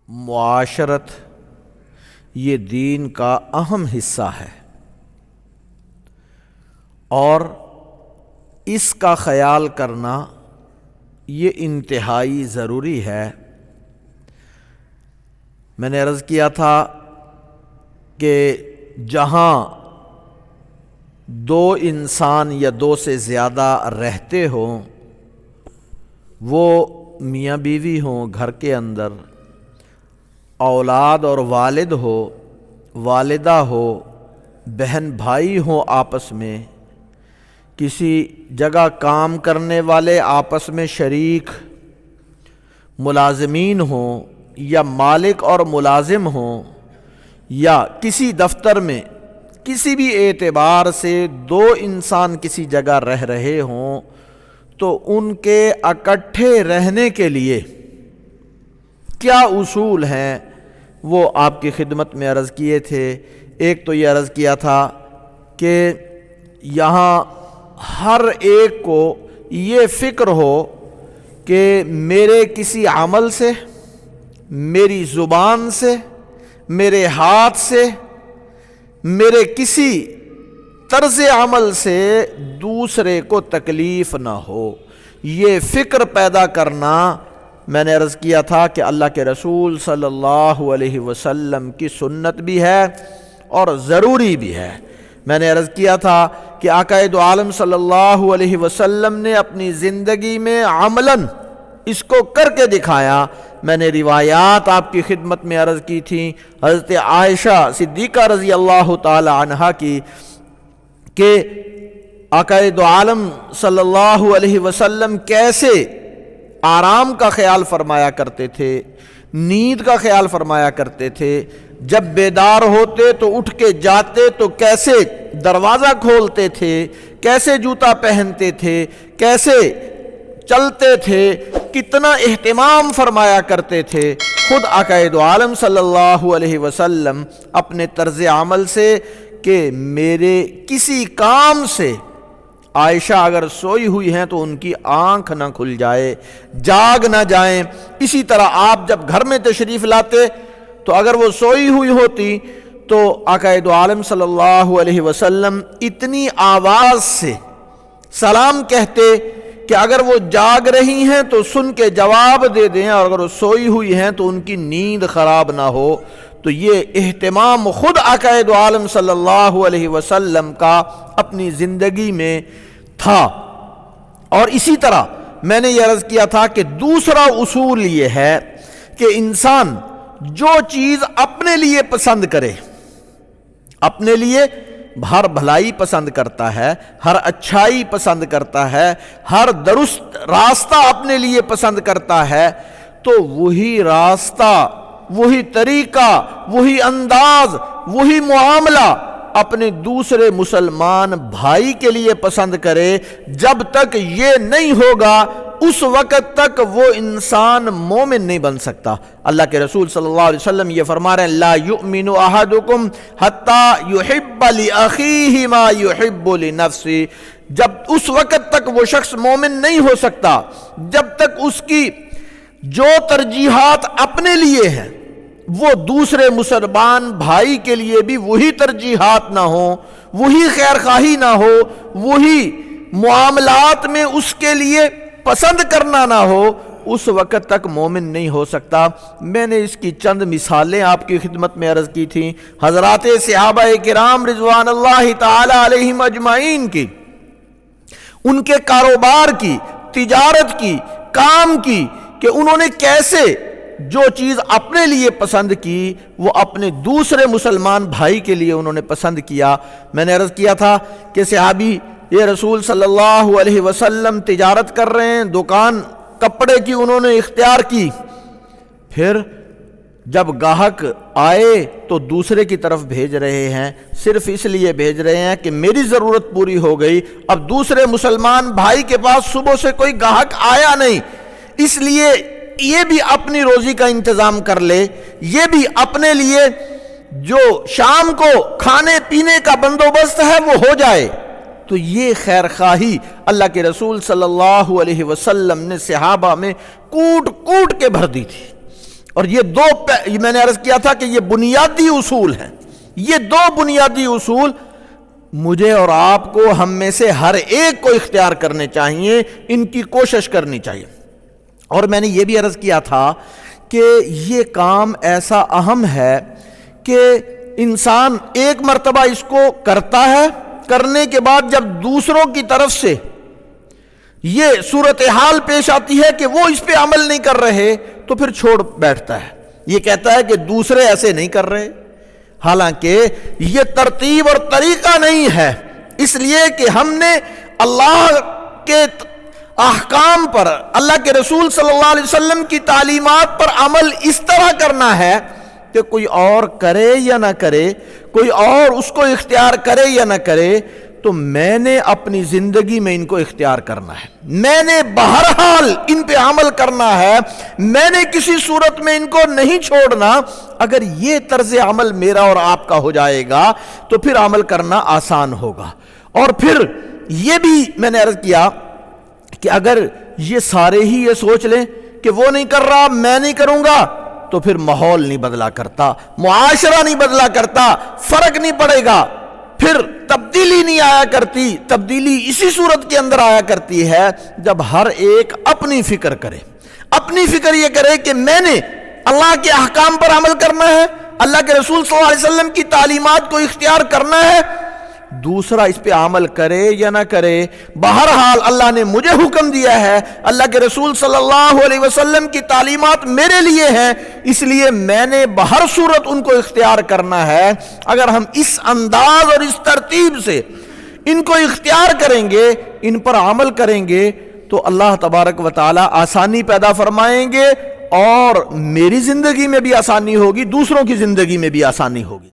معاشرت یہ دین کا اہم حصہ ہے اور اس کا خیال کرنا یہ انتہائی ضروری ہے۔ میں نے عرض کیا تھا کہ جہاں دو انسان یا دو سے زیادہ رہتے ہوں، وہ میاں بیوی ہوں گھر کے اندر، اولاد اور والد ہو، والدہ ہو، بہن بھائی ہوں آپس میں، کسی جگہ کام کرنے والے آپس میں شریک، ملازمین ہوں یا مالک اور ملازم ہوں، یا کسی دفتر میں کسی بھی اعتبار سے دو انسان کسی جگہ رہ رہے ہوں، تو ان کے اکٹھے رہنے کے لیے کیا اصول ہیں وہ آپ کی خدمت میں عرض کیے تھے۔ ایک تو یہ عرض کیا تھا کہ یہاں ہر ایک کو یہ فکر ہو کہ میرے کسی عمل سے، میری زبان سے، میرے ہاتھ سے، میرے کسی طرز عمل سے دوسرے کو تکلیف نہ ہو، یہ فکر پیدا کرنا میں نے عرض کیا تھا کہ اللہ کے رسول صلی اللہ علیہ وسلم کی سنت بھی ہے اور ضروری بھی ہے۔ میں نے عرض کیا تھا کہ آقا دو عالم صلی اللہ علیہ وسلم نے اپنی زندگی میں عملاً اس کو کر کے دکھایا۔ میں نے روایات آپ کی خدمت میں عرض کی تھیں حضرت عائشہ صدیقہ رضی اللہ تعالی عنہا کی، کہ آقا دو عالم صلی اللہ علیہ وسلم کیسے آرام کا خیال فرمایا کرتے تھے، نیند کا خیال فرمایا کرتے تھے، جب بیدار ہوتے تو اٹھ کے جاتے تو کیسے دروازہ کھولتے تھے، کیسے جوتا پہنتے تھے، کیسے چلتے تھے، کتنا اہتمام فرمایا کرتے تھے۔ خود آقا دو عالم صلی اللہ علیہ وسلم اپنے طرز عمل سے کہ میرے کسی کام سے عائشہ اگر سوئی ہوئی ہیں تو ان کی آنکھ نہ کھل جائے، جاگ نہ جائیں۔ اسی طرح آپ جب گھر میں تشریف لاتے تو اگر وہ سوئی ہوئی ہوتی تو آقا دو عالم صلی اللہ علیہ وسلم اتنی آواز سے سلام کہتے کہ اگر وہ جاگ رہی ہیں تو سن کے جواب دے دیں، اور اگر وہ سوئی ہوئی ہیں تو ان کی نیند خراب نہ ہو۔ تو یہ اہتمام خود آقا دو عالم صلی اللہ علیہ وسلم کا اپنی زندگی میں تھا۔ اور اسی طرح میں نے یہ عرض کیا تھا کہ دوسرا اصول یہ ہے کہ انسان جو چیز اپنے لیے پسند کرے، اپنے لیے ہر بھلائی پسند کرتا ہے، ہر اچھائی پسند کرتا ہے، ہر درست راستہ اپنے لیے پسند کرتا ہے، تو وہی راستہ، وہی طریقہ، وہی انداز، وہی معاملہ اپنے دوسرے مسلمان بھائی کے لیے پسند کرے۔ جب تک یہ نہیں ہوگا اس وقت تک وہ انسان مومن نہیں بن سکتا۔ اللہ کے رسول صلی اللہ علیہ وسلم یہ فرما رہے ہیں لا یؤمن احدکم حتی یحب لأخیہ ما یحب لنفسہ، جب اس وقت تک وہ شخص مومن نہیں ہو سکتا جب تک اس کی جو ترجیحات اپنے لیے ہیں وہ دوسرے مسلمان بھائی کے لیے بھی وہی ترجیحات نہ ہوں، وہی خیر خواہی نہ ہو، وہی معاملات میں اس کے لیے پسند کرنا نہ ہو، اس وقت تک مومن نہیں ہو سکتا۔ میں نے اس کی چند مثالیں آپ کی خدمت میں عرض کی تھیں، حضرات صحابہ کرام رضوان اللہ تعالی علیہم اجمعین کی، ان کے کاروبار کی، تجارت کی، کام کی، کہ انہوں نے کیسے جو چیز اپنے لیے پسند کی وہ اپنے دوسرے مسلمان بھائی کے لیے انہوں نے پسند کیا۔ میں نے عرض کیا تھا کہ صحابی یہ رسول صلی اللہ علیہ وسلم تجارت کر رہے ہیں، دکان کپڑے کی انہوں نے اختیار کی، پھر جب گاہک آئے تو دوسرے کی طرف بھیج رہے ہیں، صرف اس لیے بھیج رہے ہیں کہ میری ضرورت پوری ہو گئی، اب دوسرے مسلمان بھائی کے پاس صبح سے کوئی گاہک آیا نہیں، اس لیے یہ بھی اپنی روزی کا انتظام کر لے، یہ بھی اپنے لیے جو شام کو کھانے پینے کا بندوبست ہے وہ ہو جائے۔ تو یہ خیر خواہی اللہ کے رسول صلی اللہ علیہ وسلم نے صحابہ میں کوٹ کوٹ کے بھر دی تھی، اور یہ میں نے عرض کیا تھا کہ یہ بنیادی اصول ہیں، یہ دو بنیادی اصول مجھے اور آپ کو، ہم میں سے ہر ایک کو اختیار کرنے چاہیے، ان کی کوشش کرنی چاہیے۔ اور میں نے یہ بھی عرض کیا تھا کہ یہ کام ایسا اہم ہے کہ انسان ایک مرتبہ اس کو کرتا ہے، کرنے کے بعد جب دوسروں کی طرف سے یہ صورتحال پیش آتی ہے کہ وہ اس پہ عمل نہیں کر رہے تو پھر چھوڑ بیٹھتا ہے، یہ کہتا ہے کہ دوسرے ایسے نہیں کر رہے، حالانکہ یہ ترتیب اور طریقہ نہیں ہے، اس لیے کہ ہم نے اللہ کے احکام پر، اللہ کے رسول صلی اللہ علیہ وسلم کی تعلیمات پر عمل اس طرح کرنا ہے کہ کوئی اور کرے یا نہ کرے، کوئی اور اس کو اختیار کرے یا نہ کرے، تو میں نے اپنی زندگی میں ان کو اختیار کرنا ہے، میں نے بہرحال ان پہ عمل کرنا ہے، میں نے کسی صورت میں ان کو نہیں چھوڑنا۔ اگر یہ طرز عمل میرا اور آپ کا ہو جائے گا تو پھر عمل کرنا آسان ہوگا۔ اور پھر یہ بھی میں نے عرض کیا کہ اگر یہ سارے ہی یہ سوچ لیں کہ وہ نہیں کر رہا میں نہیں کروں گا، تو پھر ماحول نہیں بدلا کرتا، معاشرہ نہیں بدلا کرتا، فرق نہیں پڑے گا، پھر تبدیلی نہیں آیا کرتی۔ تبدیلی اسی صورت کے اندر آیا کرتی ہے جب ہر ایک اپنی فکر کرے، اپنی فکر یہ کرے کہ میں نے اللہ کے احکام پر عمل کرنا ہے، اللہ کے رسول صلی اللہ علیہ وسلم کی تعلیمات کو اختیار کرنا ہے، دوسرا اس پہ عمل کرے یا نہ کرے، بہرحال اللہ نے مجھے حکم دیا ہے، اللہ کے رسول صلی اللہ علیہ وسلم کی تعلیمات میرے لیے ہیں، اس لیے میں نے بہر صورت ان کو اختیار کرنا ہے۔ اگر ہم اس انداز اور اس ترتیب سے ان کو اختیار کریں گے، ان پر عمل کریں گے، تو اللہ تبارک و تعالی آسانی پیدا فرمائیں گے، اور میری زندگی میں بھی آسانی ہوگی، دوسروں کی زندگی میں بھی آسانی ہوگی۔